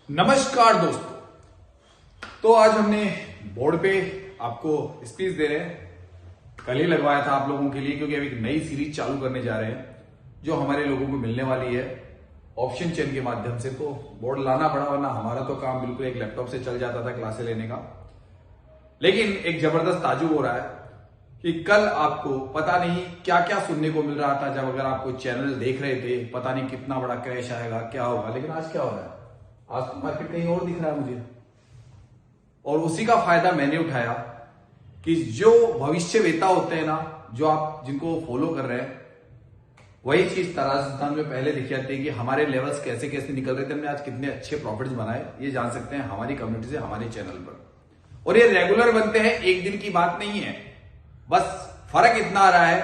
नमस्कार दोस्तों। तो आज हमने बोर्ड पे आपको स्पीच दे रहे हैं। कल ही लगवाया था आप लोगों के लिए, क्योंकि अभी एक नई सीरीज चालू करने जा रहे हैं जो हमारे लोगों को मिलने वाली है ऑप्शन चेन के माध्यम से। तो बोर्ड लाना पड़ा, वरना हमारा तो काम बिल्कुल एक लैपटॉप से चल जाता था क्लासे लेने का। लेकिन एक जबरदस्त ताजुब हो रहा है कि कल आपको पता नहीं क्या क्या सुनने को मिल रहा था। जब अगर आप कोई चैनल देख रहे थे, पता नहीं कितना बड़ा क्रैश आएगा, क्या होगा, लेकिन आज क्या हो रहा है? आज तो मार्केट कहीं और दिख रहा है मुझे। और उसी का फायदा मैंने उठाया कि जो भविष्यवेता होते हैं ना, जो आप जिनको फॉलो कर रहे हैं, वही चीज तराजदान में पहले दिख जाती है कि हमारे लेवल्स कैसे कैसे निकल रहे थे, हमने आज कितने अच्छे प्रॉफिट्स बनाए। ये जान सकते हैं हमारी कम्युनिटी से, हमारे चैनल पर। और ये रेगुलर बनते हैं, एक दिन की बात नहीं है। बस फर्क इतना आ रहा है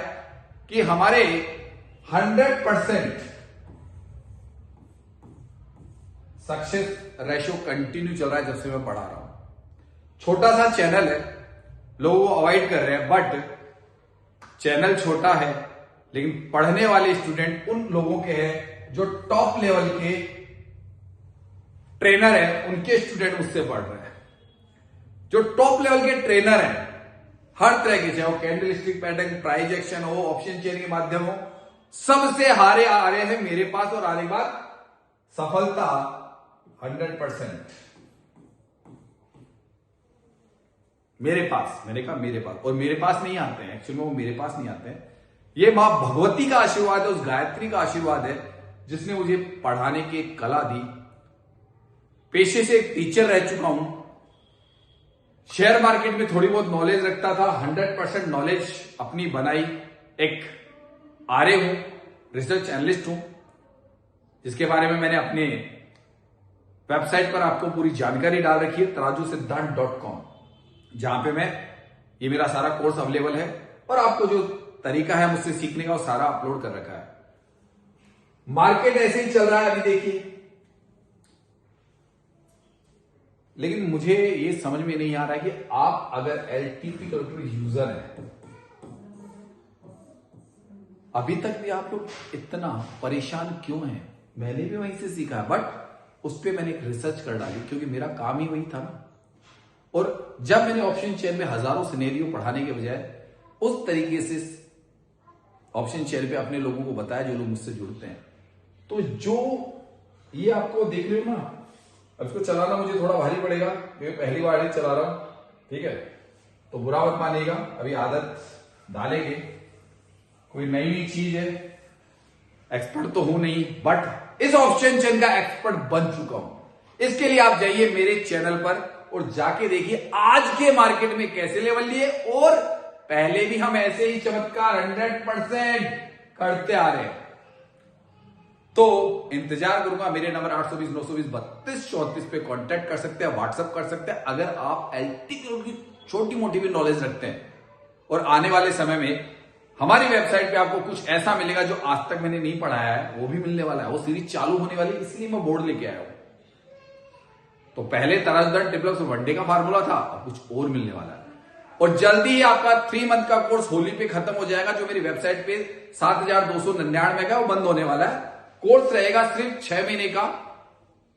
कि हमारे 100% सक्सेस रेशियो कंटिन्यू चल रहा है जब से मैं पढ़ा रहा हूं। छोटा सा चैनल है, लोगों को अवॉइड कर रहे हैं, बट चैनल छोटा है लेकिन पढ़ने वाले स्टूडेंट उन लोगों के हैं जो टॉप लेवल के ट्रेनर हैं, उनके स्टूडेंट मुझसे पढ़ रहे हैं। जो टॉप लेवल के ट्रेनर हैं हर तरह के, चाहे वो candle stick pattern, price action हो, ऑप्शन चेन के माध्यम हो, सबसे हारे आ रहे हैं मेरे पास। और आने के बाद सफलता 100% मेरे पास। मैंने कहा मेरे पास, और मेरे पास नहीं आते हैं, एक्चुअली वो मेरे पास नहीं आते हैं। ये मां भगवती का आशीर्वाद है, उस गायत्री का आशीर्वाद है जिसने मुझे पढ़ाने की एक कला दी। पेशे से एक टीचर रह चुका हूं, शेयर मार्केट में थोड़ी बहुत नॉलेज रखता था, 100% नॉलेज अपनी बनाई। एक आरए हूं, रिसर्च एनालिस्ट हूं, जिसके बारे में मैंने अपने वेबसाइट पर आपको पूरी जानकारी डाल रखी है, tarajusiddhant.com, जहां पे ये मेरा सारा कोर्स अवेलेबल है। और आपको जो तरीका है मुझसे सीखने का, वो सारा अपलोड कर रखा है। मार्केट ऐसे ही चल रहा है अभी देखिए, लेकिन मुझे ये समझ में नहीं आ रहा है कि आप अगर एलटीपी कैलकुलेटर यूजर हैं, अभी तक भी आप लोग इतना परेशान क्यों हैं? मैंने भी वहीं से सीखा है, बट उस पर मैंने एक रिसर्च कर डाली, क्योंकि मेरा काम ही वही था ना। और जब मैंने ऑप्शन चेन में हजारों सिनेरियो पढ़ाने के बजाय उस तरीके से ऑप्शन चेन पे अपने लोगों को बताया जो लोग मुझसे जुड़ते हैं, तो जो ये आपको देख रहे हो ना, अब इसको चलाना मुझे थोड़ा भारी पड़ेगा क्योंकि पहली बार ही चला रहा हूं, ठीक है? तो बुरा मत मानिएगा, अभी आदत डालेंगे। कोई नई चीज है, एक्सपर्ट तो हूं नहीं, बट इस ऑप्शन चेन का एक्सपर्ट बन चुका हूं। इसके लिए आप जाइए मेरे चैनल पर और जाके देखिए आज के मार्केट में कैसे लेवल लिए, और पहले भी हम ऐसे ही चमत्कार 100% करते आ रहे हैं। तो इंतजार करूंगा। मेरे नंबर 820-920-3234 पे कांटेक्ट कर सकते हैं, व्हाट्सएप कर सकते हैं, अगर आप एलटी की छोटी मोटी भी नॉलेज रखते हैं। और आने वाले समय में हमारी वेबसाइट पे आपको कुछ ऐसा मिलेगा जो आज तक मैंने नहीं पढ़ाया है, वो भी मिलने वाला है। वो सीरीज चालू होने वाली है, इसलिए मैं बोर्ड लेके आया हूं। तो पहले तराजदान टिपलॉक्स वनडे का फार्मूला था, अब कुछ और मिलने वाला है। और जल्दी ही आपका 3 मंथ का कोर्स होली पे खत्म हो जाएगा। जो मेरी वेबसाइट पे 7,299 का वो बंद होने वाला है। कोर्स रहेगा सिर्फ 6 महीने का,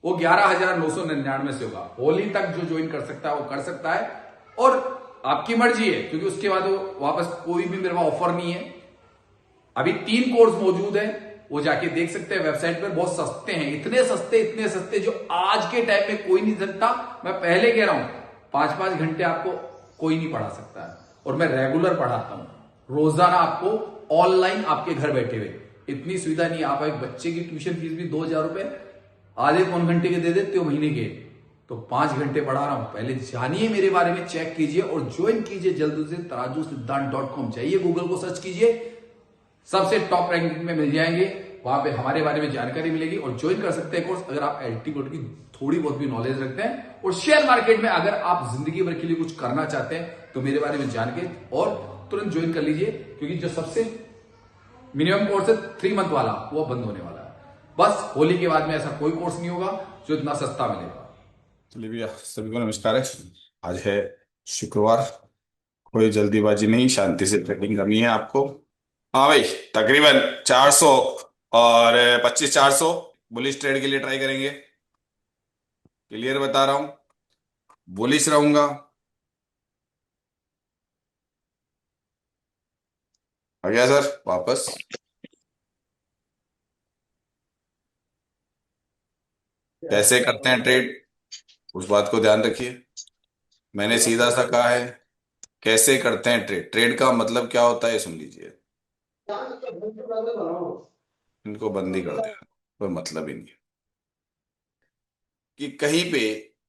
वो 11,999 से होगा। होली तक जो ज्वाइन कर सकता है वो कर सकता है, और आपकी मर्जी है, क्योंकि उसके बाद वो वापस कोई भी मेरे पास ऑफर नहीं है। अभी 3 कोर्स मौजूद है, वो जाके देख सकते हैं वेबसाइट पर। बहुत सस्ते हैं, इतने सस्ते जो आज के टाइम में कोई नहीं सकता। मैं पहले कह रहा हूं, 5-5 घंटे आपको कोई नहीं पढ़ा सकता है। और मैं रेगुलर पढ़ाता हूं, रोजाना आपको ऑनलाइन, आपके घर बैठे हुए। इतनी सुविधा नहीं। आप एक बच्चे की ट्यूशन फीस भी 2,000 रुपए आधे पौन घंटे के दे देते हो महीने के, तो 5 घंटे पढ़ा रहा हूं। पहले जानिए मेरे बारे में, चेक कीजिए और ज्वाइन कीजिए जल्दी से। tarajusiddhant.com चाहिए, गूगल को सर्च कीजिए, सबसे टॉप रैंकिंग में मिल जाएंगे। वहां पे हमारे बारे में जानकारी मिलेगी और ज्वाइन कर सकते हैं कोर्स अगर आप एलटी कोड की थोड़ी बहुत भी नॉलेज रखते हैं। और शेयर मार्केट में अगर आप जिंदगी भर के लिए कुछ करना चाहते हैं तो मेरे बारे में जान के और तुरंत ज्वाइन कर लीजिए, क्योंकि जो सबसे मिनिमम कोर्स है 3 मंथ वाला, वो बंद होने वाला है। बस होली के बाद में ऐसा कोई कोर्स नहीं होगा जो इतना सस्ता मिलेगा। चलिए भैया, सभी को नमस्कार है। आज है शुक्रवार, कोई जल्दीबाजी नहीं, शांति से ट्रेडिंग करनी है आपको। हाँ भाई, तकरीबन 400 और 25-400 बुलिश ट्रेड के लिए ट्राई करेंगे। क्लियर बता रहा हूं, बुलिश रहूंगा। आ गया सर वापस। कैसे करते हैं ट्रेड, उस बात को ध्यान रखिए। मैंने सीधा सा कहा है कैसे करते हैं ट्रेड, ट्रेड का मतलब क्या होता है ये सुन लीजिए। इनको बंद ही कर दे, कोई मतलब ही नहीं है। कि कहीं पे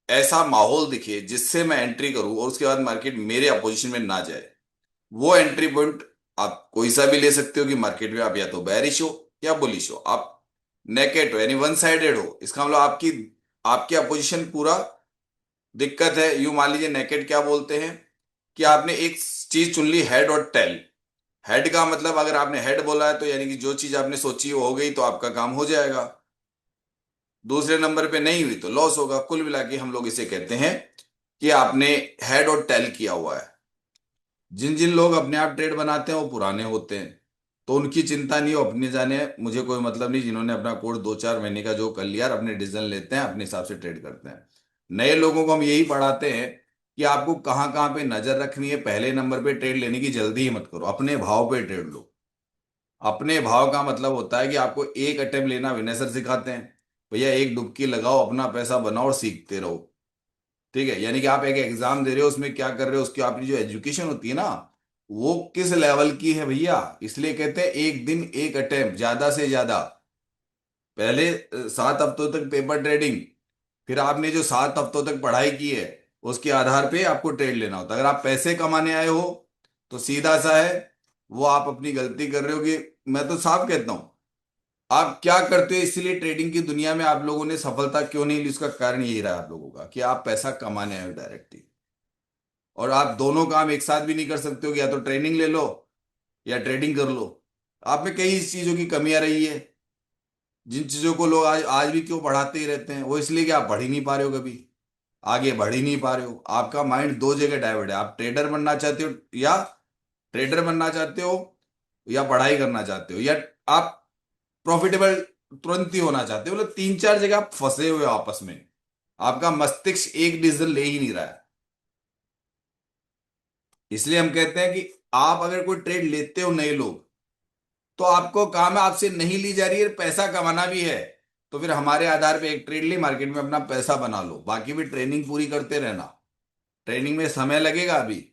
ऐसा माहौल दिखे जिससे मैं एंट्री करूं और उसके बाद मार्केट मेरे अपोजिशन में ना जाए, वो एंट्री पॉइंट आप कोई सा भी ले सकते हो। कि मार्केट में आप या तो बेरिश हो या बुलिश हो, आप नेकेट हो यानी वन साइडेड हो, इसका मतलब आपकी आपकी अपोजिशन पूरा दिक्कत है। यूं मान लीजिए नेकेट क्या बोलते हैं कि आपने एक चीज चुन ली हेड और टेल। हेड का मतलब अगर आपने हेड बोला है तो यानी कि जो चीज आपने सोची वो हो गई तो आपका काम हो जाएगा। दूसरे नंबर पे नहीं हुई तो लॉस होगा। कुल मिला के हम लोग इसे कहते हैं कि आपने हेड और टेल किया हुआ है। जिन जिन लोग अपने आप ट्रेड बनाते हैं वो पुराने होते हैं, तो उनकी चिंता नहीं हो, अपने जाने, मुझे कोई मतलब नहीं। जिन्होंने अपना कोर्स 2-4 महीने का जो कर लिया और अपने डिसीजन लेते हैं अपने हिसाब से ट्रेड करते हैं। नए लोगों को हम यही पढ़ाते हैं कि आपको कहाँ कहाँ पे नजर रखनी है। पहले नंबर पे ट्रेड लेने की जल्दी ही मत करो, अपने भाव पे ट्रेड लो। अपने भाव का मतलब होता है कि आपको एक अटेम्प्ट लेना विनय सर सिखाते हैं, भैया एक डुबकी लगाओ अपना पैसा बनाओ और सीखते रहो। ठीक है, यानी कि आप एक एग्जाम दे रहे हो, उसमें क्या कर रहे हो, उसकी आपकी जो एजुकेशन होती है ना वो किस लेवल की है भैया। इसलिए कहते हैं एक दिन एक अटेम्प्ट, ज्यादा से ज्यादा। पहले 7 हफ्तों तक पेपर ट्रेडिंग, फिर आपने जो 7 हफ्तों तक पढ़ाई की है उसके आधार पे आपको ट्रेड लेना होता है। अगर आप पैसे कमाने आए हो तो सीधा सा है, वो आप अपनी गलती कर रहे हो। कि मैं तो साफ कहता हूं, आप क्या करते हो, इसलिए ट्रेडिंग की दुनिया में आप लोगों ने सफलता क्यों नहीं ली, उसका कारण यही रहा आप लोगों का कि आप पैसा कमाने आए हो डायरेक्टली। और आप दोनों काम एक साथ भी नहीं कर सकते हो कि या तो ट्रेनिंग ले लो या ट्रेडिंग कर लो। आप में कई चीजों की कमियां रही है। जिन चीजों को लोग आज आज भी क्यों बढ़ाते ही रहते हैं, वो इसलिए कि आप बढ़ ही नहीं पा रहे हो, कभी आगे बढ़ ही नहीं पा रहे हो। आपका माइंड दो जगह डाइवर्ट है, आप ट्रेडर बनना चाहते हो या ट्रेडर बनना चाहते हो, या पढ़ाई करना चाहते हो, या आप प्रॉफिटेबल तुरंत ही होना चाहते हो। मतलब 3-4 जगह आप फंसे हुए हो आपस में। आपका मस्तिष्क एक डिसीजन ले ही नहीं रहा है। इसलिए हम कहते हैं कि आप अगर कोई ट्रेड लेते हो नए लोग, तो आपको काम है, आपसे नहीं ली जा रही है, पैसा कमाना भी है, तो फिर हमारे आधार पे एक ट्रेड ली, मार्केट में अपना पैसा बना लो। बाकी भी ट्रेनिंग पूरी करते रहना। ट्रेनिंग में समय लगेगा अभी।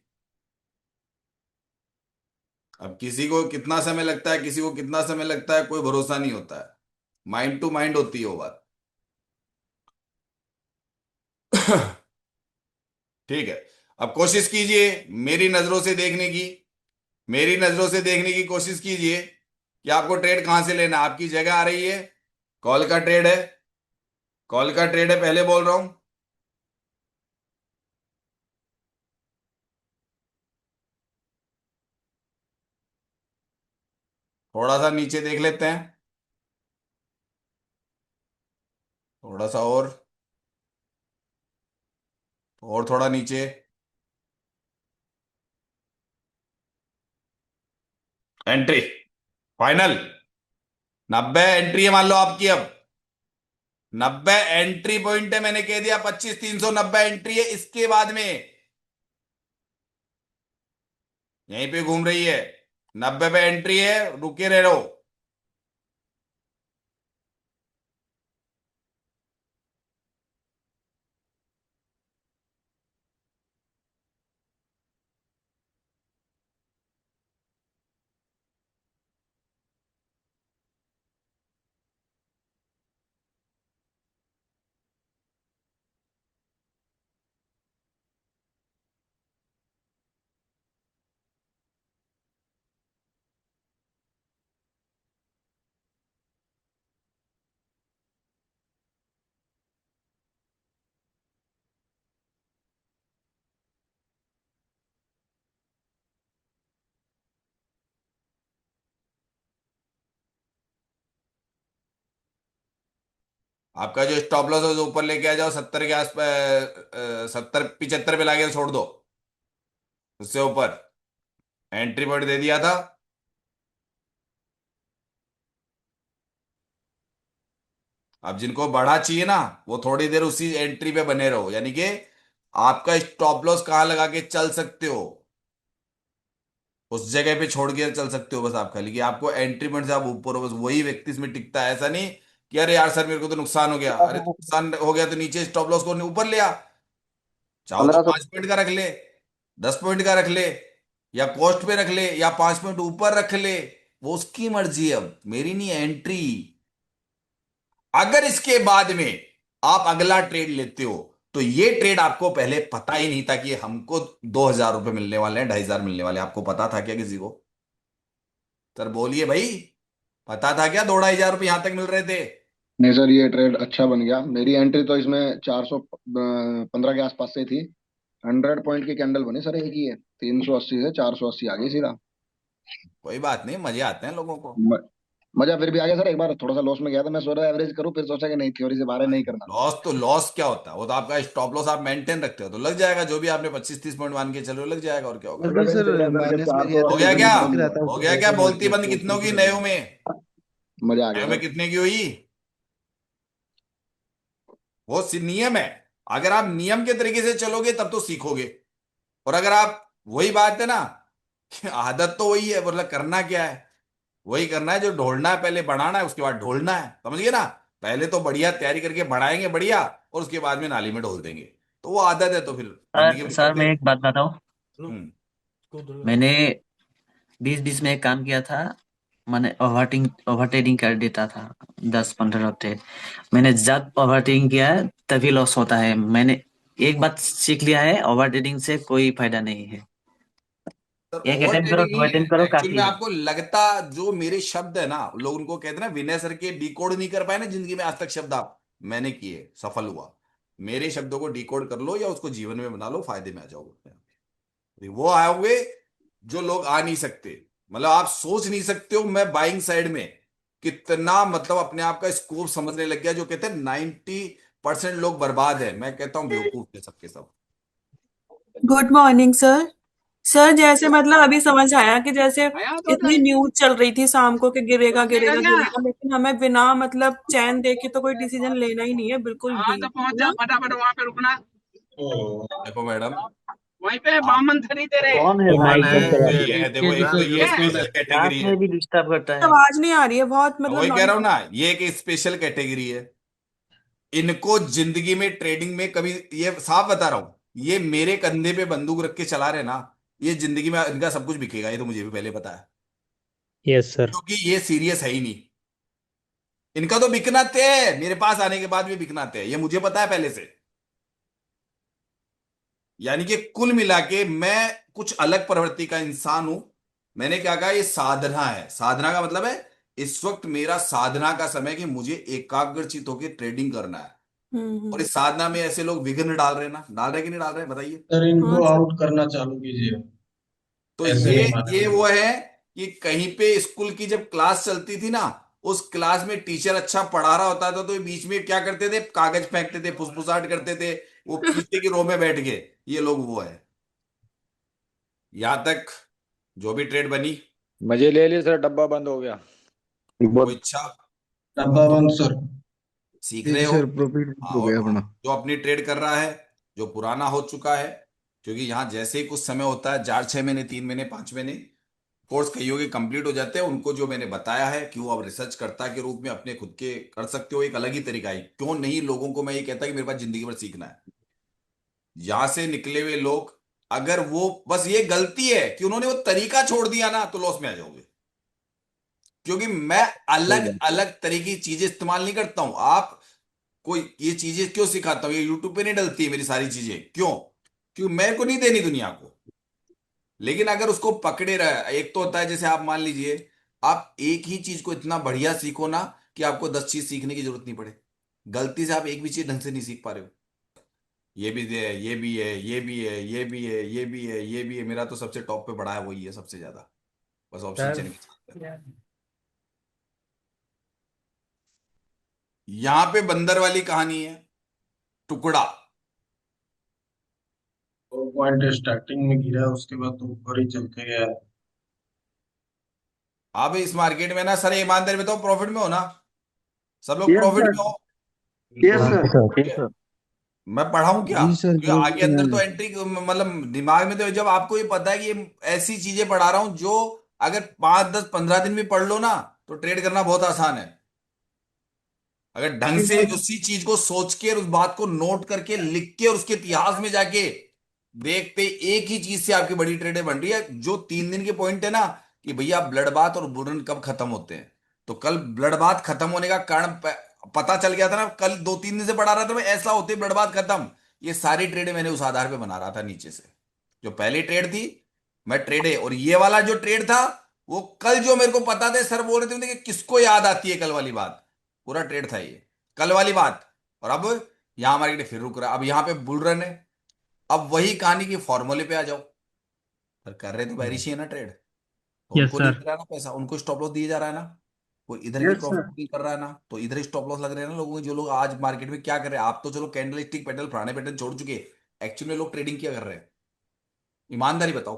अब किसी को कितना समय लगता है, किसी को कितना समय लगता है, कोई भरोसा नहीं होता है। माइंड टू माइंड होती है वो बात। ठीक है, अब कोशिश कीजिए मेरी नजरों से देखने की। मेरी नजरों से देखने की कोशिश कीजिए कि आपको ट्रेड कहां से लेना है। आपकी जगह आ रही है, कॉल का ट्रेड है, कॉल का ट्रेड है, पहले बोल रहा हूं। थोड़ा सा नीचे देख लेते हैं, थोड़ा सा और थोड़ा नीचे। एंट्री फाइनल 90 एंट्री है मान लो आपकी अब। 90 एंट्री पॉइंट है, मैंने कह दिया 25,390 एंट्री है इसके बाद में। यहीं पे घूम रही है, 90 पे एंट्री है, रुके रहो। आपका जो स्टॉप लॉस है वो ऊपर लेके आ जाओ, 70 के आसपास, 70-75 पे लाके छोड़ दो। उससे ऊपर एंट्री पॉइंट दे दिया था। अब जिनको बढ़ा चाहिए ना, वो थोड़ी देर उसी एंट्री पे बने रहो, यानी कि आपका स्टॉप लॉस कहाँ लगा के चल सकते हो, उस जगह पे छोड़ के चल सकते हो बस आप खाली, कि आपको एंट्री पॉइंट से आप ऊपर हो, बस वही व्यक्ति इसमें टिकता है। ऐसा नहीं कि अरे यार सर मेरे को तो नुकसान हो गया, अरे तो नुकसान हो गया तो नीचे स्टॉप लॉस को ऊपर ले आ, चाहो तो 1500। 5 पॉइंट का रख ले, 10 पॉइंट का रख ले, या कॉस्ट पे रख ले, या 5 पॉइंट ऊपर रख ले, वो उसकी मर्जी है, अब मेरी नहीं एंट्री। अगर इसके बाद में आप अगला ट्रेड लेते हो, तो ये ट्रेड आपको पहले पता ही नहीं था कि हमको 2,000 रुपये मिलने वाले हैं, 2,500 मिलने वाले हैं, आपको पता था क्या किसी को? सर बोलिए भाई, पता था क्या 2,500 रुपये यहां तक मिल रहे थे? नहीं सर, ये ट्रेड अच्छा बन गया। मेरी एंट्री तो इसमें 415 के आसपास से थी। 100 पॉइंट की कैंडल बनी सर, एक ही है। 380 से 480 आ गई सीधा। कोई बात नहीं, मजे आते हैं लोगों को। म- मजा फिर भी आ गया सर। एक बार थोड़ा सा लॉस में गया था, मैं सोचा एवरेज करूं, फिर सोचा कि नहीं, थ्योरी से बाहर नहीं करना। लॉस तो लॉस क्या होता है, वो तो आपका स्टॉप लॉस आप मेंटेन रखते हो तो लग जाएगा, जो भी आपने 25-30 पॉइंट मान के चलो लग जाएगा, और क्या होगा। अगले अगर दिन सर दिख रहा है सर कि माइनस में गया 400 तो हो अस्सी गया से क्या? बेनिफिट नीचे दिख नहीं रहा गया। था, हो उसको गया क्या? प्रॉफिट मार बोलती के बंद कितनों की, निकल नयों गया। में? मजा आ गया नयों में सर। कितने की हुई? वो नियम है। अगर आप नियम के तरीके से चलोगे तब तो सीखोगे। और अगर आप, वही बात है ना, कि आदत तो वही है, मतलब करना क्या है, वही करना है जो ढोलना है, पहले बढ़ाना है उसके बाद ढोलना है, समझिए ना। पहले तो बढ़िया तैयारी करके बढ़ाएंगे बढ़िया, और उसके बाद में नाली में ढोल देंगे। तो वो आदत है, तो फिर जिंदगी सर में सर करते मैं रहो। एक बात बताऊं। हम्म। मैंने 2020 में एक काम किया था। मैंने ओवर ट्रेडिंग कर देता था 10-15 हफ्ते। मैंने जब ओवर ट्रेडिंग किया है तभी लॉस होता है। मैंने एक बात सीख लिया है, ओवर ट्रेडिंग से कोई फायदा नहीं है। सर एक ओवर अटेम्प्ट करो, ट्रेडिंग दो नहीं है अटेम्प्ट करो, एक्चुअल में, काफी है। आपको लगता, जो मेरे शब्द है ना, लोग उनको कहते हैं ना विनय सर के डिकोड नहीं कर पाए ना जिंदगी में आज तक शब्द, आप, मैंने किए, सफल हुआ। मेरे शब्दों को डिकोड कर लो या उसको जीवन में बना लो, फायदे में आ जाओगे। वो आओगे जो लोग आ नहीं सकते, मतलब आप सोच नहीं सकते हो। मैं बाइंग साइड में कितना, मतलब अपने आप का स्कोप समझने लग गया। जो कहते हैं 90% लोग बर्बाद है, मैं कहता हूँ बेवकूफ है सबके सब। Good morning sir. सर जैसे मतलब अभी समझ आया कि जैसे इतनी न्यूज चल रही थी शाम को कि गिरेगा गिरेगा गिरेगा, लेकिन हमें बिना मतलब चैन देके तो कोई डिसीजन लेना ही नहीं है बिल्कुल हाँ भी, तो पहुंच है जाओ ना? फटाफट वहां पे रुकना। देखो मैडम, वहीं पे आप, बामन थरी तेरे। कौन है भाई? कौन है देखो ये? ये है, देखो एक तो किसको ये किसको हैं? कौन है? स्पेशल क्लास कैटेगरी है। में भी डिस्टर्ब करता है। आवाज नहीं आ रही है बहुत मतलब वही कह रहा नॉइज। हूं ना, ये एक स्पेशल कैटेगरी है। इनको जिंदगी में ट्रेडिंग में कभी, ये साफ बता रहा हूं, ये मेरे कंधे पे बंदूक रख के चला रहे ना, ये जिंदगी में इनका सब कुछ बिकेगा, ये तो मुझे भी पहले पता है। Yes sir. क्योंकि ये सीरियस है ही नहीं। इनका तो बिकना तय है, मेरे पास आने के बाद भी बिकना तय है, ये मुझे पता है पहले से। यानी कि कुल मिला के मैं कुछ अलग प्रवृत्ति का इंसान हूं। मैंने क्या कहा, ये साधना है। साधना का मतलब है, इस वक्त मेरा साधना का समय है कि मुझे एकाग्रचित होकर ट्रेडिंग करना है। और हम्म। इस साधना में ऐसे लोग विघ्न डाल रहे हैं ना, डाल रहे कि नहीं डाल रहे, बताइए। सर हाँ इनको सर। आउट करना चालू कीजिए। तो ऐसे ये नहीं माने ये वो लोग। है कि कहीं पे स्कूल की जब क्लास चलती थी ना, उस क्लास में टीचर अच्छा पढ़ा रहा होता था तो ये बीच में क्या करते थे, कागज फेंकते थे, फुसफुसाहट करते थे, वो पीछे की रो में बैठ गए। ये लोग वो है। यहां तक जो भी ट्रेड बनी, मजे ले लिए सर, डब्बा बंद हो गया। वो बहुत। इच्छा, डब्बा तो बंद सर। सीख जी रहे हो। सर, प्रॉफिट हाँ, हो और गया हाँ, अपना। जो अपनी ट्रेड कर रहा है, जो पुराना हो चुका है, क्योंकि यहाँ जैसे ही कुछ समय होता है, 4-6 महीने, 3 महीने, 5 महीने, कोर्स कईयों के कंप्लीट हो जाते हैं, उनको जो मैंने बताया है कि वो अब रिसर्च करता के रूप में अपने खुद के कर सकते हो, एक अलग ही तरीका है। क्यों नहीं, लोगों को मैं ये कहता कि मेरे पास जिंदगी भर सीखना है। यहां से निकले हुए लोग, अगर वो, बस ये गलती है कि उन्होंने वो तरीका छोड़ दिया ना, तो लॉस में आ जाओगे। क्योंकि मैं सही अलग बात। अलग तरह की चीजें इस्तेमाल नहीं करता हूं। आप, कोई ये चीजें क्यों सिखाता हूं, ये यूट्यूब पे नहीं डलती है मेरी सारी चीजें, क्यों? क्योंकि मेरे को नहीं देनी दुनिया को। लेकिन अगर उसको पकड़े रहे, एक तो होता है जैसे आप मान लीजिए, आप एक ही चीज को इतना बढ़िया सीखो ना कि आपको 10 चीज सीखने की जरूरत नहीं पड़े। गलती से आप एक भी चीज ढंग से नहीं सीख पा रहे हो। ये भी है, ये भी है, ये भी है, ये भी है, ये भी है, ये भी है, मेरा तो सबसे टॉप पे बढ़ा है वही है सबसे ज्यादा, बस ऑप्शन सर चेन के साथ है। यहां पे बंदर वाली कहानी है, टुकड़ा। दो पॉइंट स्टार्टिंग में गिरा, उसके बाद तो ऊपर ही चल के गया। आप इस मार्केट में ना, सर ईमानदारी बताओ, प्रॉफिट में हो ना? सब लोग यस प्रॉफिट सर। में हो? Yes sir. मैं पढ़ाऊं क्या? जी सर, क्योंकि जो आगे अंदर तो एंट्री मतलब दिमाग में तो जब आपको ये पता है कि ये ऐसी चीजें पढ़ा रहा हूं जो अगर 5 10 15 दिन भी पढ़ लो ना तो ट्रेड करना बहुत आसान है। अगर ढंग से उसी चीज को सोच के और उस बात को नोट करके लिख के और उसके इतिहास में जाके देखते एक ही चीज से आपकी बड़ी ट्रेडें बन रही है। जो 3 दिन के पॉइंट है ना कि भैया ब्लड बाथ और बुरन कब खत्म होते हैं, तो कल ब्लड बाथ खत्म होने का कारण पता चल गया था ना। कल 2 3 दिन से पढ़ा रहा था मैं, ऐसा होते ब्लड बाथ खत्म। ये सारी ट्रेडें मैंने उस आधार पे बना रहा था नीचे से। जो पहली ट्रेड थी मैं ट्रेडे, और ये वाला जो ट्रेड था वो कल जो मेरे को पता था, सर बोल रहे थे कि किसको याद आती है कल वाली बात, पूरा ट्रेड था ये कल वाली बात। और अब यहां मार्केट फिर रुक रहा है, अब यहां पे बुल रन है। अब वही कहानी के फॉर्मूले पे आ जाओ। पर कर रहे तो बैरिश ही है ना ट्रेड, तो यस उनको नहीं सर। मिल रहा ना पैसा, उनको स्टॉप लॉस दिया जा रहा है ना। कोई इधर की यस प्रॉफिट सर। बुकिंग कर रहा है ना, तो इधर ही स्टॉप लॉस लग रहे हैं ना लोगों के। जो लोग आज मार्केट में क्या कर रहे हैं, आप तो चलो कैंडल स्टिक पैटर्न पुराने पैटर्न छोड़ चुके, एक्चुअली लोग ट्रेडिंग क्या कर रहे हैं? ईमानदारी बताओ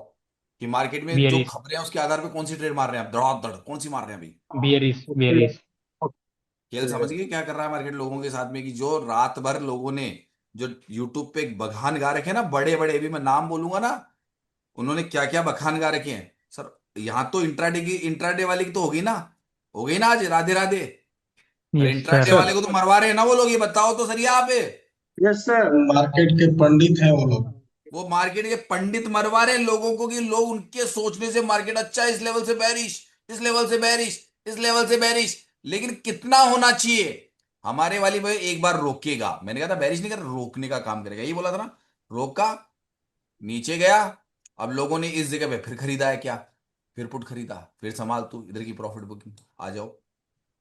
कि मार्केट में जो बियरिश खबरें हैं उसके आधार पर कौन सी ट्रेड मार रहे हैं आप? धड़ाधड़ कौन सी मार रहे हैं अभी? Bearish bearish. खेल समझ गए क्या कर रहा है मार्केट लोगों के साथ में? कि जो रात भर लोगों ने जो यूट्यूब पे बखान गा रखे हैं ना, बड़े बड़े, अभी मैं नाम बोलूंगा ना, उन्होंने क्या क्या बखान गा रखे हैं सर। यहाँ तो इंट्राडे वाले की तो हो गई ना आज, राधे राधे। अरे यस इंट्राडे सर। वाले को तो मरवा रहे हैं ना वो लोग, ये बताओ तो सर यहाँ पे। Yes sir. मार्केट के पंडित हैं वो लोग। वो मार्केट के पंडित मरवा रहे हैं लोगों को कि लोग उनके सोचने से मार्केट अच्छा है, इस लेवल से बैरिश, इस लेवल से बैरिश, इस लेवल से बैरिश। लेकिन कितना होना चाहिए? हमारे वाली भाई एक बार रोकेगा, मैंने कहा था बैरिश नहीं कर, रोकने का काम करेगा, यही बोला था ना। रोका, नीचे गया, अब लोगों ने इस जगह पे फिर खरीदा है क्या? फिर पुट खरीदा, फिर संभाल तू इधर की प्रॉफिट बुकिंग, आ जाओ।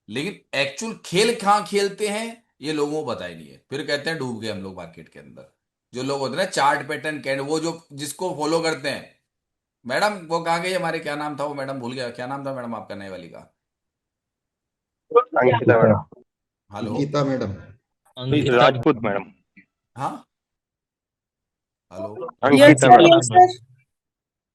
लेकिन एक्चुअल खेल कहां खेलते हैं ये लोगों को पता ही नहीं है। फिर कहते हैं डूब गए हम लोग मार्केट के अंदर। जो लोग होते हैं ना चार्ट पैटर्न कैंड, वो जो जिसको फॉलो करते हैं, मैडम वो कहाँ गई हमारे, क्या नाम था वो, मैडम भूल गया क्या नाम था मैडम आपका, नए वाली का? Ankita madam. Hello. Geeta madam. Rajput madam. हाँ, hello. Yes Ankita sir, madam. Yes sir.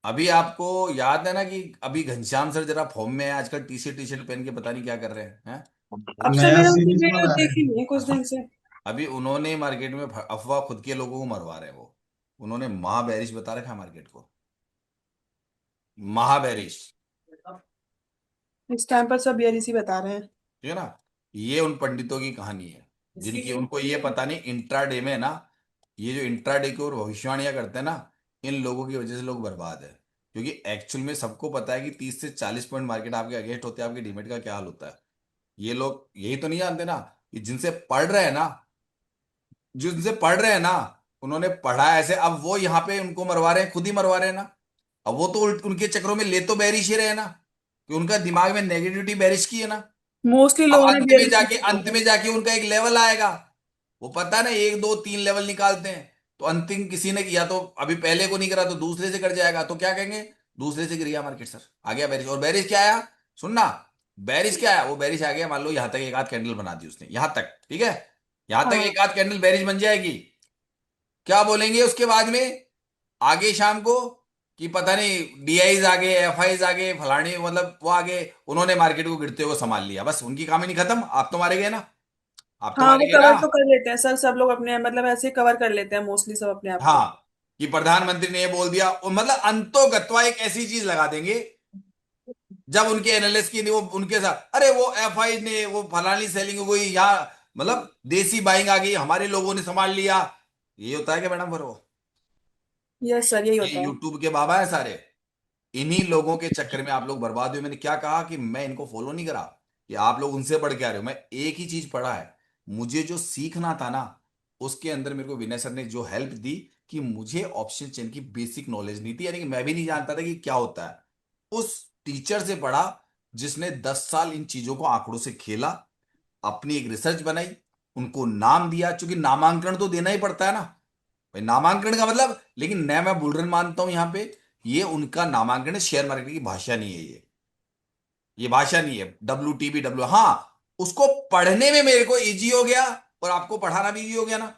अभी आपको याद है ना कि अभी घनश्याम सर जरा फॉर्म में है आजकल, टी शर्ट पहन के पता नहीं क्या कर रहे हैं? अब सर नया मैंने उनकी सीरीज वीडियो बना है। देखी नहीं है कुछ दिन से। अभी उन्होंने मार्केट में अफवाह खुद के लोगों को मरवा रहे हैं वो। उन्होंने महाबैरिश बता रखा है मार्केट को, महाबैरिश। इस टाइम पर सब यही बता रहे हैं। ठीक है ना। ये उन पंडितों की कहानी है जिनकी उनको ये पता नहीं इंट्राडे में ना, ये जो इंट्राडे की और भविष्यवाणियां करते हैं ना, इन लोगों की वजह से लोग बर्बाद है। क्योंकि एक्चुअल में सबको पता है कि 30 से 40 पॉइंट मार्केट आपके अगेंस्ट होते हैं, आपके डीमेट का क्या हाल होता है। ये लोग यही तो नहीं जानते ना कि जिनसे पढ़ रहे हैं ना, जिनसे पढ़ रहे हैं ना, उन्होंने पढ़ा है ऐसे, अब वो यहाँ पे उनको मरवा रहे हैं, खुद ही मरवा रहे हैं ना। अब वो तो उनके चक्रों में ले तो बैरिश ही रहे हैं ना, कि उनका दिमाग में नेगेटिविटी बैरिश की है ना। मोस्टली अब लोगों ने अंत में जाके उनका एक लेवल आएगा। वो पता है ना, 1 2 3 लेवल निकालते हैं। तो अंतिम किसी ने किया तो अभी पहले को नहीं करा तो दूसरे से कर जाएगा, तो क्या कहेंगे? दूसरे से गिर गया मार्केट सर, आ गया बैरिश। और बैरिश क्या आया? सुनना, बैरिश क्या आया? वो बैरिश आ गया, मान लो यहां तक एक आध कैंडल बना दी उसने, यहां तक ठीक है, यहां तक हाँ, एक आध कैंडल बैरिश बन जाएगी। क्या बोलेंगे उसके बाद में आगे शाम को? कि पता नहीं डीआईज आगे, एफआईज आगे, फलानी, मतलब वो आगे, उन्होंने मार्केट को गिरते हुए संभाल लिया, बस उनकी कहानी नहीं खत्म। आप तो मारे गए ना, आप तो हाँ, मारे वो गए ना। कवर तो कर लेते हैं सर, सब लोग अपने मतलब ऐसे कवर कर लेते हैं मोस्टली सब अपने आप को। हाँ, कि प्रधानमंत्री ने ये बोल दिया, और मतलब अंतोगत्वा एक ऐसी चीज लगा देंगे जब उनके एनालिस्ट की वो उनके साथ, अरे वो एफआई ने वो फलानी सेलिंग हो गई, यहाँ मतलब देसी बाइंग आ गई, हमारे लोगों ने संभाल लिया। ये होता है क्या मैडम? फिर वो यस सर, यही ये होता है। यूट्यूब के बाबा है सारे। इन्हीं लोगों के चक्कर में आप लोग बर्बाद हुए। मैंने क्या कहा कि मैं इनको फॉलो नहीं करा कि आप लोग उनसे पढ़ के आ रहे हो। मैं एक ही चीज पढ़ा है, मुझे जो सीखना था ना, उसके अंदर मेरे को विनय सर ने जो हेल्प दी कि मुझे ऑप्शन चेन की बेसिक नॉलेज नहीं थी, यानी कि मैं भी नहीं जानता था कि क्या होता है। उस टीचर से पढ़ा जिसने 10 साल इन चीजों को आंकड़ों से खेला, अपनी एक रिसर्च बनाई, उनको नाम दिया, क्योंकि नामांकन तो देना ही पड़ता है ना भाई। नामांकन का मतलब, लेकिन मैं बुलरन मानता हूं यहां पे, ये उनका नामांकन है, शेयर मार्केट की भाषा नहीं है ये भाषा नहीं है। WTBW, हाँ, उसको पढ़ने में मेरे को इजी हो गया और आपको पढ़ाना भी इजी हो गया ना।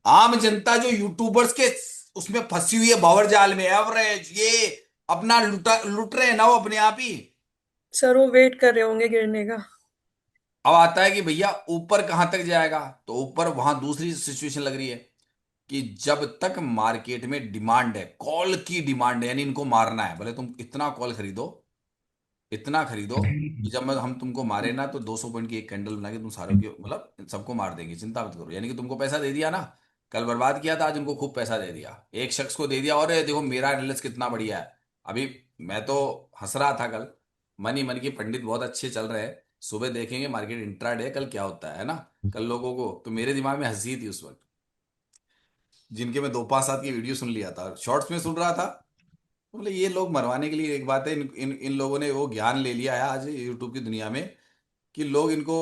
आम जनता जो यूट्यूबर्स के उसमें फंसी हुई है भंवर जाल में, एवरेज ये अपना लुट रहे हैं ना वो अपने आप ही। सर वो वेट कर रहे होंगे गिरने का। अब आता है कि भैया ऊपर कहां तक जाएगा, तो ऊपर वहां दूसरी सिचुएशन लग रही है कि जब तक मार्केट में डिमांड है, कॉल की डिमांड है, यानी इनको मारना है, भले तुम इतना कॉल खरीदो, इतना खरीदो कि जब हम तुमको मारे ना तो 200 पॉइंट की एक कैंडल बना के तुम सारों की मतलब सबको मार देंगे, चिंता मत करो। यानी कि तुमको पैसा दे दिया ना, कल बर्बाद किया था, आज उनको खूब पैसा दे दिया, एक शख्स को दे दिया, और ये देखो मेरा एनालिसिस कितना बढ़िया है। अभी मैं तो हंस रहा था कल, मन ही मन की पंडित बहुत अच्छे चल रहे हैं, सुबह देखेंगे मार्केट इंट्राडे कल क्या होता है ना। कल लोगों को तो मेरे दिमाग में हंसी थी उस वक्त, जिनके मैं 2-5 साल की वीडियो सुन लिया था, शॉर्ट्स में सुन रहा था, तो बोले ये लोग मरवाने के लिए एक बात है, इन लोगों ने वो ज्ञान ले लिया है आज यूट्यूब की दुनिया में कि लोग इनको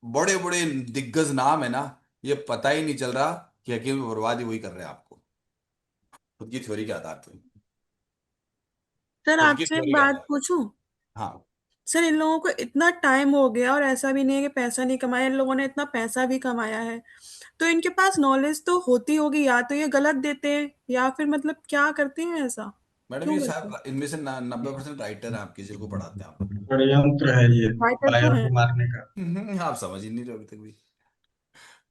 बड़े बड़े दिग्गज नाम है ना, ये पता ही नहीं चल रहा कि हकीम में बर्बादी वही कर रहे हैं आपको, खुद की थ्योरी के आधार पर, सर खुद की आपसे एक थ्योरी के बात आधार पूछूं? पर। हाँ सर इन लोगों को इतना टाइम हो गया और ऐसा भी नहीं है कि पैसा नहीं कमाया, इन लोगों ने इतना पैसा भी कमाया है, तो इनके पास नॉलेज तो होती होगी, या तो ये गलत देते हैं या फिर मतलब क्या करते हैं ऐसा, मैडम, क्यों ये करते हैं? शायद इनमें से 90% राइटर हैं आपके, जिनको पढ़ाते हैं आप लोग। षड्यंत्र है ये राइटर तो बायर है। को मारने का। आप समझ ही नहीं रहे अभी तक भी,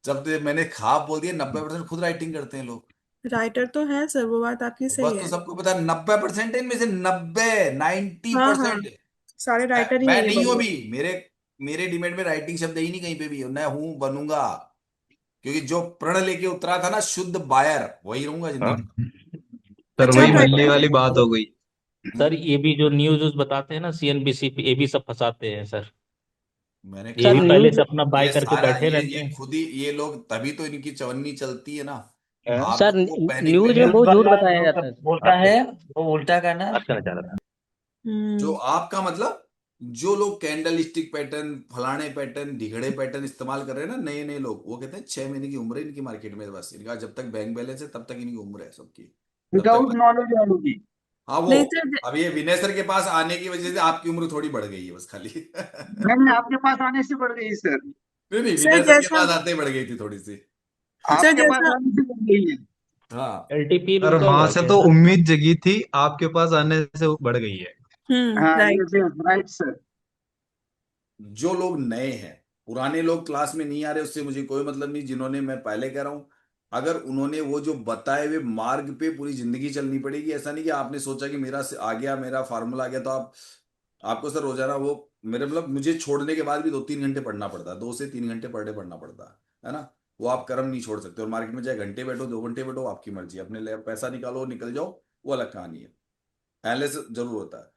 जब तो मैंने खाब बोल दिया 90% खुद राइटिंग करते हैं लोग। राइटर तो है सर, वो बात आपकी बस सही तो है। सबको पता है 90% है, इनमें से हाँ हाँ, 90% सारे राइटर ही मैं हैं ये नहीं हूं बढ़िया। अभी, मेरे मेरे डिमेट में राइटिंग शब्द ही नहीं कहीं पे भी, मैं हूं बनूंगा, क्योंकि जो प्रण लेके उतरा था ना शुद्ध बायर, वही रहूंगा हाँ जिंदगी। सर अच्छा, वही आप नल्ली राइटर वाली हैं? बात हो गई। सर, ये भी जो न्यूज बताते हैं ना सीएनबीसी पे, ये भी सब फंसाते हैं सर। मैंने ये सर भी कहा पहले ना, से अपना बाय ये करके सारा बैठे रहते ये हैं। खुद ही ये लोग, तभी तो इनकी चवन्नी चलती है ना। हाँ। आप सर लोगों को पैनिक न्यूज में लेने न्यूज बहुत झूठ वाला बताया जो जाता है सर। बोलता है वो उल्टा करना। बात करना चाह रहा था। जो हम्म। आपका मतलब, जो लोग कैंडल स्टिक पैटर्न, फलाने पैटर्न, ढिगड़े पैटर्न इस्तेमाल कर रहे हैं ना, नए नए लोग, वो कहते हैं 6 महीने की उम्र है इनकी मार्केट में, बस इनका जब तक बैंक बैलेंस है तब तक इनकी उम्र है सबकी, तब विदाउट तक। नॉलेज वालों की। हाँ वो, नहीं सर, अब ये विनय सर के पास आने की वजह से आपकी उम्र थोड़ी बढ़ गई है बस खाली। मैम आपके पास आने से बढ़ गई सर। नहीं नहीं, सर विनय सर के जैसा पास आते ही बढ़ गई थी थोड़ी सी। सर आपके पास जैसा आने से बढ़ गई है। हाँ, एलटीपी सर रुका हुआ वहां है से क्या तो सर? उम्मीद जगी थी, आपके पास आने से बढ़ गई है। हाँ राइट। ये राइट सर। जो लोग नए हैं, पुराने लोग क्लास में नहीं आ रहे, उससे मुझे कोई मतलब नहीं, जिन्होंने, मैं पहले कह रहा हूं, अगर उन्होंने वो जो बताए हुए मार्ग पे पूरी जिंदगी चलनी पड़ेगी। ऐसा नहीं कि आपने सोचा कि मेरा आ गया, मेरा फार्मूला आ गया, तो आपको सर रोजाना वो, मेरे मतलब मुझे छोड़ने के बाद भी 2-3 घंटे पढ़ना पड़ता है, 2 से 3 घंटे पर डे पढ़ना पड़ता है ना। वो आप कर्म नहीं छोड़ सकते, और मार्केट में चाहे घंटे बैठो 2 घंटे बैठो, आपकी मर्जी, अपने लिए पैसा निकालो निकल जाओ, वो अलग कहानी है, एनालिसिस जरूर होता है।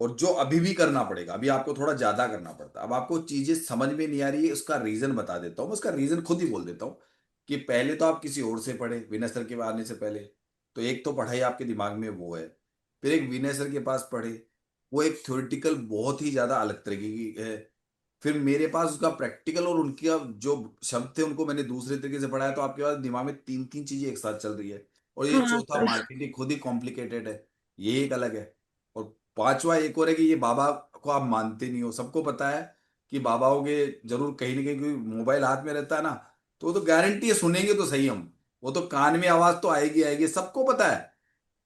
और जो अभी भी करना पड़ेगा, अभी आपको थोड़ा ज्यादा करना पड़ता है। अब आपको चीजें समझ में नहीं आ रही है, उसका रीजन बता देता हूँ, मैं उसका रीजन खुद ही बोल देता हूँ कि पहले तो आप किसी और से पढ़े, विनय सर के आने से पहले, तो एक तो पढ़ाई आपके दिमाग में वो है, फिर एक विनय सर के पास पढ़े, वो एक थ्योरेटिकल बहुत ही ज्यादा अलग तरीके की है, फिर मेरे पास उसका प्रैक्टिकल, और उनके जो शब्द थे उनको मैंने दूसरे तरीके से पढ़ाया, तो आपके पास दिमाग में 3-3 चीजें एक साथ चल रही है। और ये हाँ चौथा, सर। मार्केटिंग खुद ही कॉम्प्लिकेटेड है, ये एक अलग है। और पांचवा एक और है कि ये बाबा को आप मानते नहीं हो, सबको पता है कि बाबाओं के जरूर कहीं ना कहीं कोई मोबाइल हाथ में रहता है ना, तो वो तो गारंटी है सुनेंगे तो सही हम, वो तो कान में आवाज तो आएगी आएगी, सबको पता है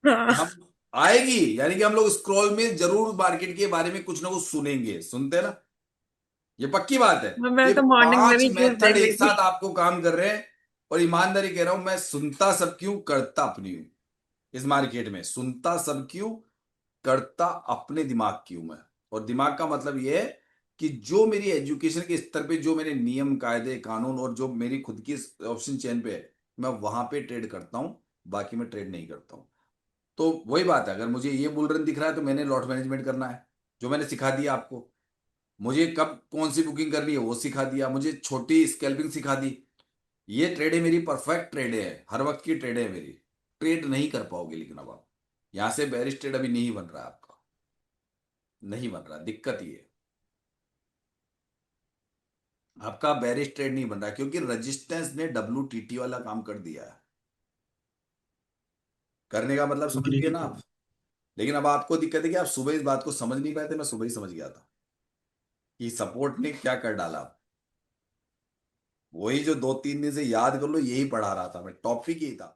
कि हाँ, हम आएगी, यानी कि हम लोग स्क्रॉल में जरूर मार्केट के बारे में कुछ ना कुछ सुनेंगे, सुनते हैं ना, ये पक्की बात है। मैं ये तो मॉर्निंग में 5 भी न्यूज मेथड देख एक रही थी। साथ आपको काम कर रहे हैं, और ईमानदारी कह रहा हूं, मैं सुनता सब क्यों, करता अपनी हूं। इस मार्केट में सुनता सब क्यों, करता अपने दिमाग की हूं मैं। और दिमाग का मतलब ये है कि जो मेरी एजुकेशन के स्तर पे जो मेरे नियम कायदे कानून, और जो मेरी खुद की ऑप्शन चेन पे है, मैं वहां पे ट्रेड करता हूं, बाकी मैं ट्रेड नहीं करता हूं। तो वही बात है, अगर मुझे ये बुल रन दिख रहा है तो मैंने लॉट मैनेजमेंट करना है, जो मैंने सिखा दिया आपको। मुझे कब कौन सी बुकिंग करनी है वो सिखा दिया, मुझे छोटी स्कैल्पिंग सिखा दी। ये ट्रेडें मेरी परफेक्ट ट्रेडें है, हर वक्त की ट्रेडें है मेरी। ट्रेड नहीं कर पाओगे, लेकिन अब आप यहां से बेरिश ट्रेड अभी नहीं बन रहा है आपका, नहीं बन रहा, दिक्कत ये है, आपका बेरिश ट्रेड नहीं बन रहा, क्योंकि रजिस्टेंस ने WTT वाला काम कर दिया है। करने का मतलब समझ गए ना आप। लेकिन अब आपको दिक्कत है कि आप सुबह इस बात को समझ नहीं पाए थे, मैं सुबह ही समझ गया था कि सपोर्ट ने क्या कर डाला। वही जो 2-3 दिन से याद कर लो, यही पढ़ा रहा था मैं, टॉपिक यही था।